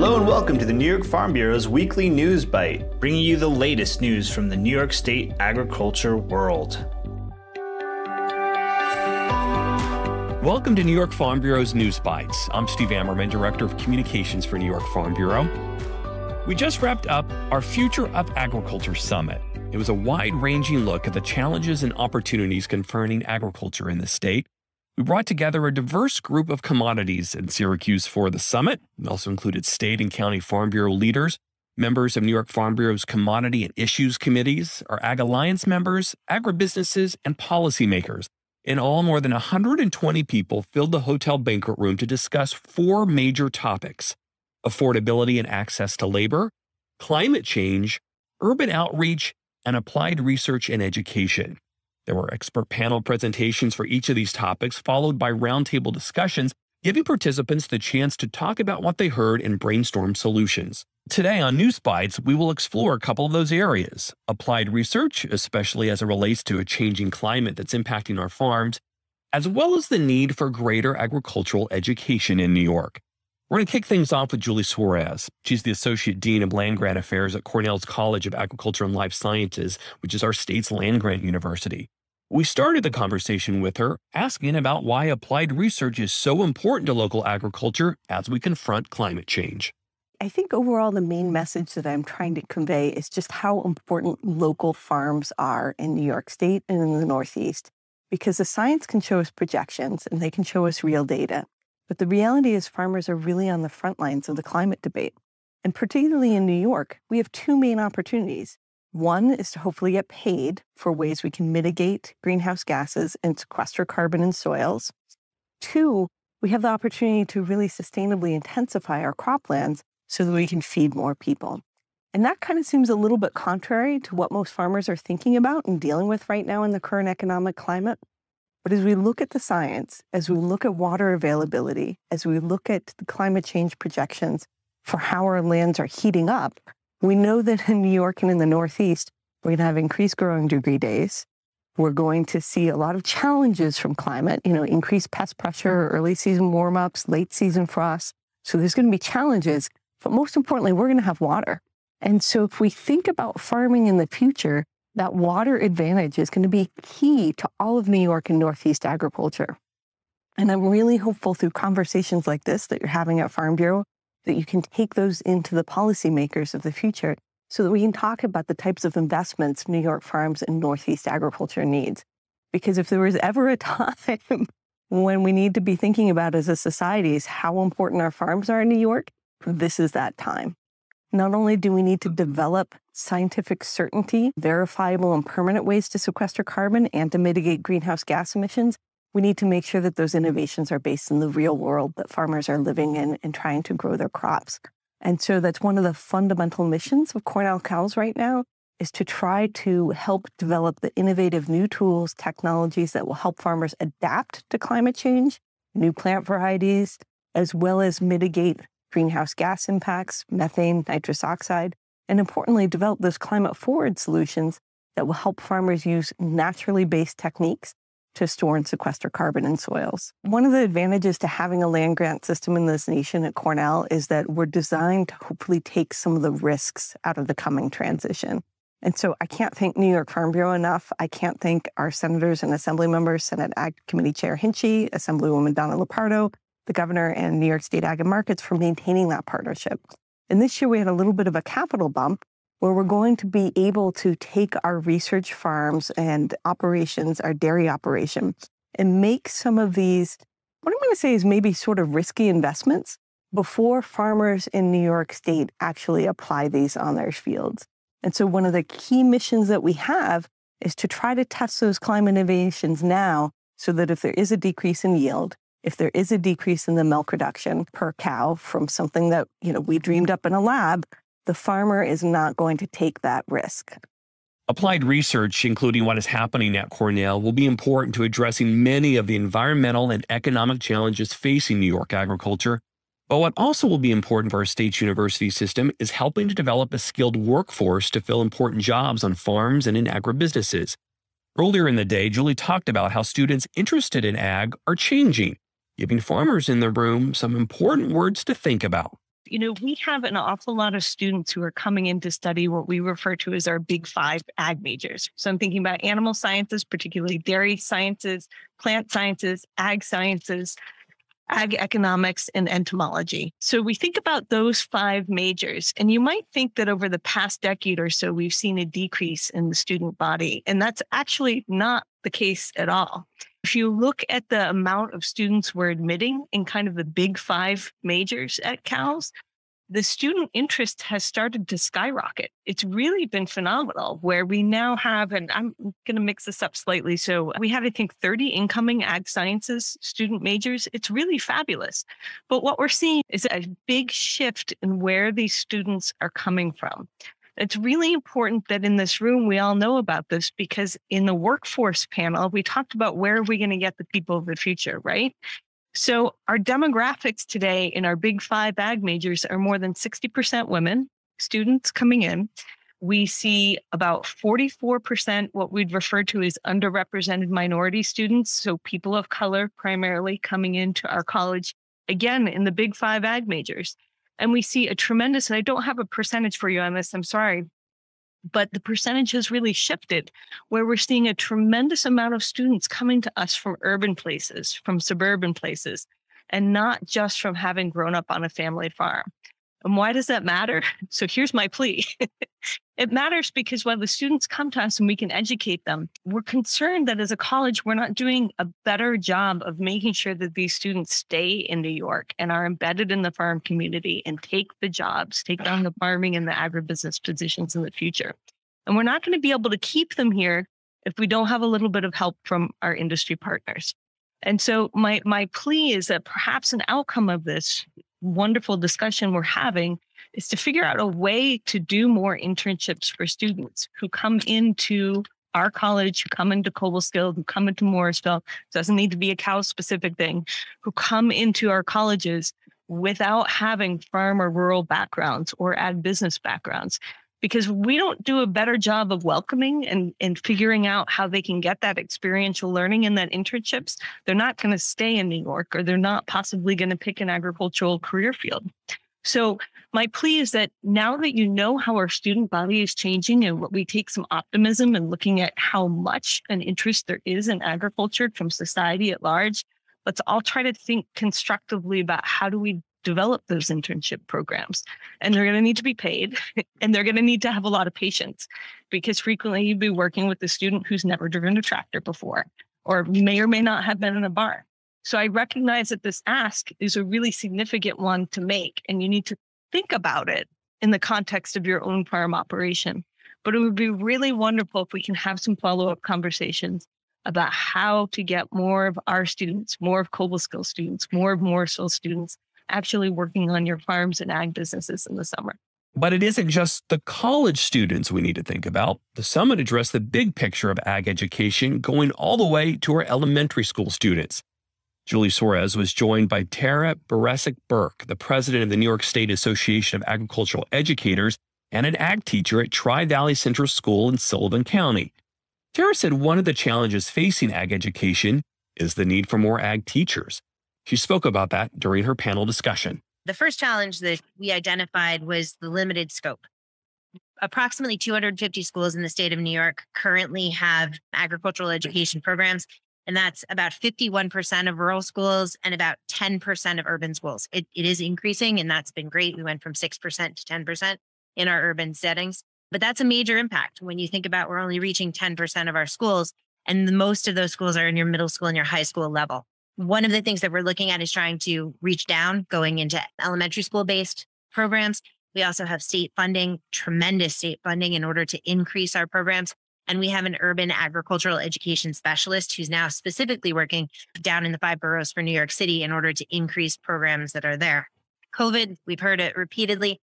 Hello and welcome to the New York Farm Bureau's weekly news bite, bringing you the latest news from the New York State agriculture world. Welcome to New York Farm Bureau's News Bites. I'm Steve Ammerman, Director of Communications for New York Farm Bureau. We just wrapped up our Future of Agriculture Summit. It was a wide-ranging look at the challenges and opportunities confronting agriculture in the state. We brought together a diverse group of commodities in Syracuse for the summit. We also included state and county Farm Bureau leaders, members of New York Farm Bureau's Commodity and Issues Committees, our Ag Alliance members, agribusinesses, and policymakers. In all, more than 120 people filled the hotel banquet room to discuss four major topics: affordability and access to labor, climate change, urban outreach, and applied research and education. There were expert panel presentations for each of these topics, followed by roundtable discussions, giving participants the chance to talk about what they heard and brainstorm solutions. Today on News Bites, we will explore a couple of those areas: applied research, especially as it relates to a changing climate that's impacting our farms, as well as the need for greater agricultural education in New York. We're going to kick things off with Julie Suarez. She's the Associate Dean of Land Grant Affairs at Cornell's College of Agriculture and Life Sciences, which is our state's land-grant university. We started the conversation with her asking about why applied research is so important to local agriculture as we confront climate change. I think overall the main message that I'm trying to convey is just how important local farms are in New York State and in the Northeast, because the science can show us projections and they can show us real data. But the reality is farmers are really on the front lines of the climate debate. And particularly in New York, we have two main opportunities. One is to hopefully get paid for ways we can mitigate greenhouse gases and sequester carbon in soils. Two, we have the opportunity to really sustainably intensify our croplands so that we can feed more people. And that kind of seems a little bit contrary to what most farmers are thinking about and dealing with right now in the current economic climate. But as we look at the science, as we look at water availability, as we look at the climate change projections for how our lands are heating up, we know that in New York and in the Northeast, we're going to have increased growing degree days. We're going to see a lot of challenges from climate, increased pest pressure, early season warm-ups, late season frosts. So there's going to be challenges, but most importantly, we're going to have water. And so if we think about farming in the future, that water advantage is going to be key to all of New York and Northeast agriculture. And I'm really hopeful through conversations like this that you're having at Farm Bureau that you can take those into the policymakers of the future so that we can talk about the types of investments New York farms and Northeast agriculture needs. Because if there was ever a time when we need to be thinking about as a society is how important our farms are in New York, this is that time. Not only do we need to develop scientific certainty, verifiable and permanent ways to sequester carbon and to mitigate greenhouse gas emissions, we need to make sure that those innovations are based in the real world that farmers are living in and trying to grow their crops. And so that's one of the fundamental missions of Cornell Cows right now, is to try to help develop the innovative new tools, technologies that will help farmers adapt to climate change, new plant varieties, as well as mitigate greenhouse gas impacts, methane, nitrous oxide, and importantly, develop those climate-forward solutions that will help farmers use naturally based techniques to store and sequester carbon in soils. One of the advantages to having a land grant system in this nation at Cornell is that we're designed to hopefully take some of the risks out of the coming transition. And so I can't thank New York Farm Bureau enough. I can't thank our senators and assembly members, Senate Ag Committee Chair Hinchey, Assemblywoman Donna Lupardo, the governor, and New York State Ag and Markets for maintaining that partnership. And this year we had a little bit of a capital bump where we're going to be able to take our research farms and operations, our dairy operation, and make some of these, what I'm going to say is maybe sort of risky investments before farmers in New York State actually apply these on their fields. And so one of the key missions that we have is to try to test those climate innovations now so that if there is a decrease in yield, if there is a decrease in the milk production per cow from something that, we dreamed up in a lab, the farmer is not going to take that risk. Applied research, including what is happening at Cornell, will be important to addressing many of the environmental and economic challenges facing New York agriculture. But what also will be important for our state's university system is helping to develop a skilled workforce to fill important jobs on farms and in agribusinesses. Earlier in the day, Julie talked about how students interested in ag are changing, giving farmers in the room some important words to think about. we have an awful lot of students who are coming in to study what we refer to as our big five ag majors. So I'm thinking about animal sciences, particularly dairy sciences, plant sciences, ag economics, and entomology. So we think about those five majors, and you might think that over the past decade or so, we've seen a decrease in the student body, and that's actually not the case at all. If you look at the amount of students we're admitting in kind of the big five majors at Cal's, the student interest has started to skyrocket. It's really been phenomenal, where we now have, and I'm going to mix this up slightly. So we have, I think, 30 incoming ag sciences student majors. It's really fabulous. But what we're seeing is a big shift in where these students are coming from. It's really important that in this room, we all know about this, because in the workforce panel, we talked about where are we going to get the people of the future, right? So our demographics today in our big five ag majors are more than 60% women students coming in. We see about 44% what we'd refer to as underrepresented minority students, so people of color primarily coming into our college, again, in the big five ag majors. And we see a tremendous, and I don't have a percentage for you on this, I'm sorry, but the percentage has really shifted, where we're seeing a tremendous amount of students coming to us from urban places, from suburban places, and not just from having grown up on a family farm. And why does that matter? So here's my plea. It matters because while the students come to us and we can educate them, we're concerned that as a college, we're not doing a better job of making sure that these students stay in New York and are embedded in the farm community and take the jobs, take on the farming and the agribusiness positions in the future. And we're not going to be able to keep them here if we don't have a little bit of help from our industry partners. And so my plea is that perhaps an outcome of this wonderful discussion we're having is to figure out a way to do more internships for students who come into our college, who come into Cobleskill, who come into Morrisville. It doesn't need to be a Cal specific thing, who come into our colleges without having farm or rural backgrounds or ag business backgrounds. Because we don't do a better job of welcoming and figuring out how they can get that experiential learning in that internships, they're not going to stay in New York, or they're not possibly going to pick an agricultural career field. So my plea is that now that you know how our student body is changing, and what we take some optimism in looking at how much an interest there is in agriculture from society at large, let's all try to think constructively about how do we develop those internship programs. And they're going to need to be paid, and they're going to need to have a lot of patience, because frequently you'd be working with a student who's never driven a tractor before, or may or may not have been in a barn. So I recognize that this ask is a really significant one to make, and you need to think about it in the context of your own farm operation. But it would be really wonderful if we can have some follow-up conversations about how to get more of our students, more of Cobleskill students, more of Morrisville students actually working on your farms and ag businesses in the summer. But it isn't just the college students we need to think about. The summit addressed the big picture of ag education, going all the way to our elementary school students. Julie Suarez was joined by Tara Berescik Burke, the president of the New York State Association of Agricultural Educators and an ag teacher at Tri-Valley Central School in Sullivan County. Tara said one of the challenges facing ag education is the need for more ag teachers. She spoke about that during her panel discussion. The first challenge that we identified was the limited scope. Approximately 250 schools in the state of New York currently have agricultural education programs, and that's about 51% of rural schools and about 10% of urban schools. It is increasing, and that's been great. We went from 6% to 10% in our urban settings, but that's a major impact when you think about we're only reaching 10% of our schools, and most of those schools are in your middle school and your high school level. One of the things that we're looking at is trying to reach down, going into elementary school-based programs. We also have state funding, tremendous state funding in order to increase our programs. And we have an urban agricultural education specialist who's now specifically working down in the 5 boroughs for New York City in order to increase programs that are there. COVID, we've heard it repeatedly,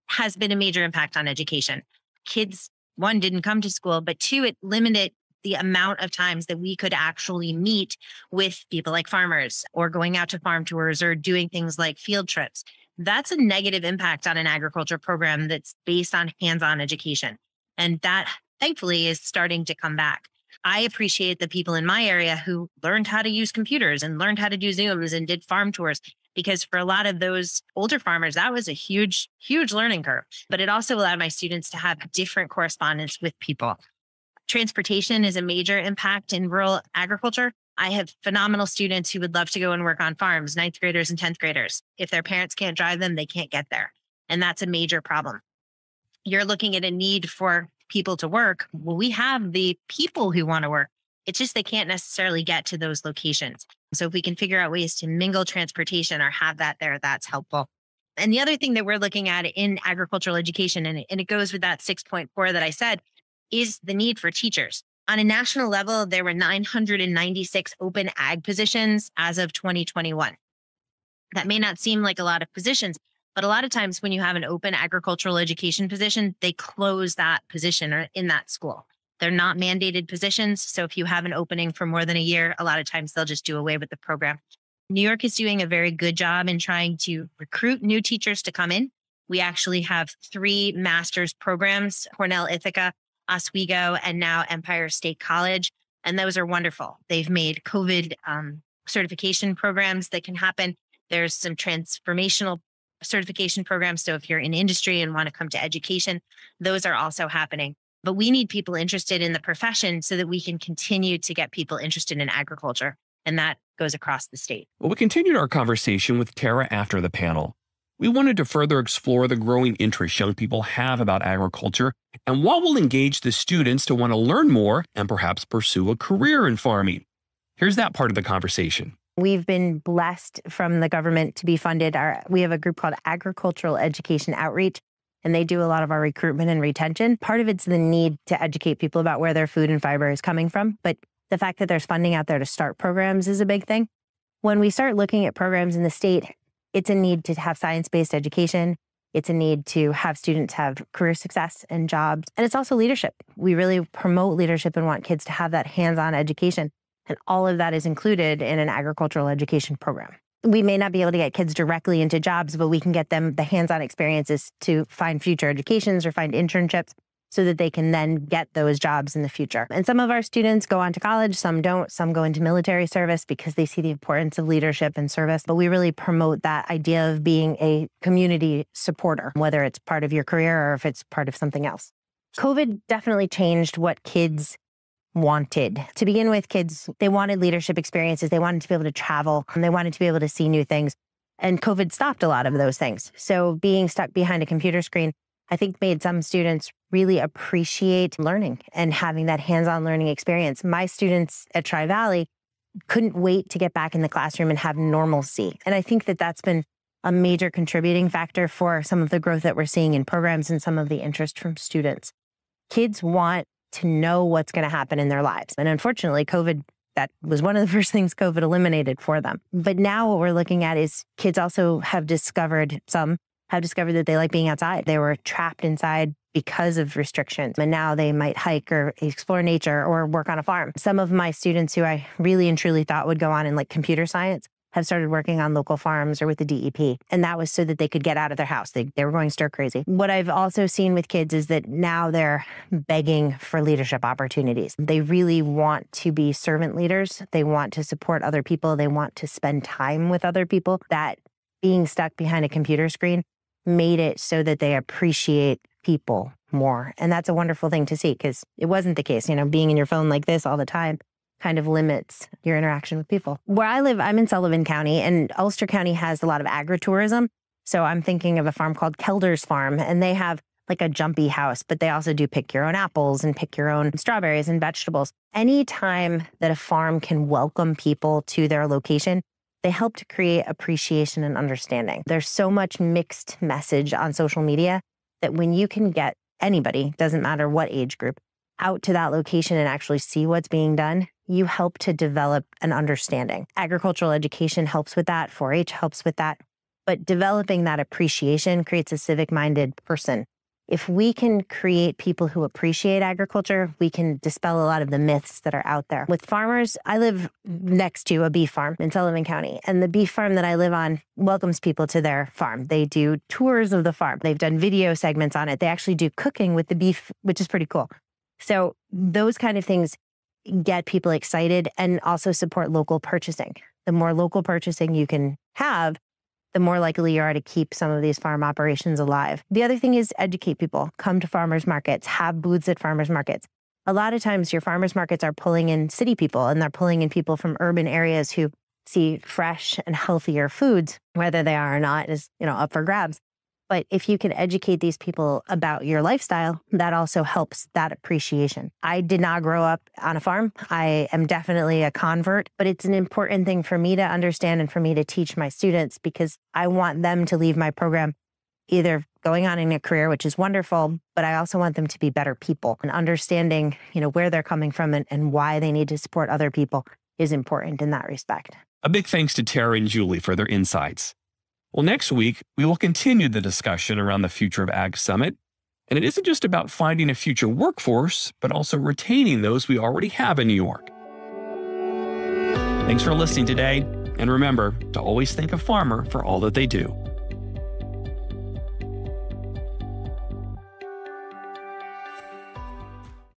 has been a major impact on education. Kids, one, didn't come to school, but two, it limited the amount of times that we could actually meet with people like farmers, or going out to farm tours, or doing things like field trips. That's a negative impact on an agriculture program that's based on hands-on education. And that, thankfully, is starting to come back. I appreciate the people in my area who learned how to use computers and learned how to do Zooms and did farm tours. because for a lot of those older farmers, that was a huge, huge learning curve. But it also allowed my students to have different correspondence with people. Transportation is a major impact in rural agriculture. I have phenomenal students who would love to go and work on farms, 9th graders and 10th graders. If their parents can't drive them, they can't get there. And that's a major problem. You're looking at a need for people to work. Well, we have the people who want to work. It's just they can't necessarily get to those locations. So if we can figure out ways to mingle transportation or have that there, that's helpful. And the other thing that we're looking at in agricultural education, and it goes with that 6.4 that I said, is the need for teachers. On a national level, there were 996 open ag positions as of 2021. That may not seem like a lot of positions, but a lot of times when you have an open agricultural education position, they close that position or in that school. They're not mandated positions. So if you have an opening for more than a year, a lot of times they'll just do away with the program. New York is doing a very good job in trying to recruit new teachers to come in. We actually have 3 master's programs, Cornel, Ithaca, Oswego, and now Empire State College. And those are wonderful. They've made COVID certification programs that can happen. There's some transformational certification programs. So if you're in industry and want to come to education, those are also happening. But we need people interested in the profession so that we can continue to get people interested in agriculture. And that goes across the state. Well, we continued our conversation with Tara after the panel. We wanted to further explore the growing interest young people have about agriculture and what will engage the students to want to learn more and perhaps pursue a career in farming. Here's that part of the conversation. We've been blessed from the government to be funded. We have a group called Agricultural Education Outreach, and they do a lot of our recruitment and retention. Part of it's the need to educate people about where their food and fiber is coming from. But the fact that there's funding out there to start programs is a big thing. When we start looking at programs in the state, it's a need to have science-based education. It's a need to have students have career success and jobs. And it's also leadership. We really promote leadership and want kids to have that hands-on education. And all of that is included in an agricultural education program. We may not be able to get kids directly into jobs, but we can get them the hands-on experiences to find future educations or find internships so that they can then get those jobs in the future. And some of our students go on to college, some don't, some go into military service because they see the importance of leadership and service. But we really promote that idea of being a community supporter, whether it's part of your career or if it's part of something else. COVID definitely changed what kids wanted. To begin with, kids, they wanted leadership experiences. They wanted to be able to travel and they wanted to be able to see new things. And COVID stopped a lot of those things. So being stuck behind a computer screen, I think made some students really appreciate learning and having that hands-on learning experience. My students at Tri-Valley couldn't wait to get back in the classroom and have normalcy. And I think that that's been a major contributing factor for some of the growth that we're seeing in programs and some of the interest from students. Kids want to know what's going to happen in their lives. And unfortunately, COVID, that was one of the first things COVID eliminated for them. But now what we're looking at is kids also have discovered, some have discovered that they like being outside. They were trapped inside because of restrictions. And now they might hike or explore nature or work on a farm. Some of my students who I really and truly thought would go on in like computer science have started working on local farms or with the DEP. And that was so that they could get out of their house. They were going stir crazy. What I've also seen with kids is that now they're begging for leadership opportunities. They really want to be servant leaders. They want to support other people. They want to spend time with other people. That being stuck behind a computer screen made it so that they appreciate people more. And that's a wonderful thing to see because it wasn't the case. You know, being in your phone like this all the time kind of limits your interaction with people. Where I live, I'm in Sullivan County, and Ulster County has a lot of agritourism. So I'm thinking of a farm called Kelder's Farm, and they have like a jumpy house, but they also do pick your own apples and pick your own strawberries and vegetables. Anytime that a farm can welcome people to their location, they help to create appreciation and understanding. There's so much mixed message on social media that when you can get anybody, doesn't matter what age group, out to that location and actually see what's being done, you help to develop an understanding. Agricultural education helps with that. 4-H helps with that. But developing that appreciation creates a civic-minded person. If we can create people who appreciate agriculture, we can dispel a lot of the myths that are out there. With farmers, I live next to a beef farm in Sullivan County, and the beef farm that I live on welcomes people to their farm. They do tours of the farm. They've done video segments on it. They actually do cooking with the beef, which is pretty cool. So those kind of things get people excited and also support local purchasing. The more local purchasing you can have, the more likely you are to keep some of these farm operations alive. The other thing is educate people. Come to farmers markets, have booths at farmers markets. A lot of times your farmers markets are pulling in city people, and they're pulling in people from urban areas who see fresh and healthier foods. Whether they are or not is, up for grabs. But if you can educate these people about your lifestyle, that also helps that appreciation. I did not grow up on a farm. I am definitely a convert, but it's an important thing for me to understand and for me to teach my students, because I want them to leave my program either going on in a career, which is wonderful, but I also want them to be better people, and understanding, where they're coming from and why they need to support other people is important in that respect. A big thanks to Tara and Julie for their insights. Well, next week, we will continue the discussion around the Future of Ag Summit. And it isn't just about finding a future workforce, but also retaining those we already have in New York. Thanks for listening today. And remember to always thank a farmer for all that they do.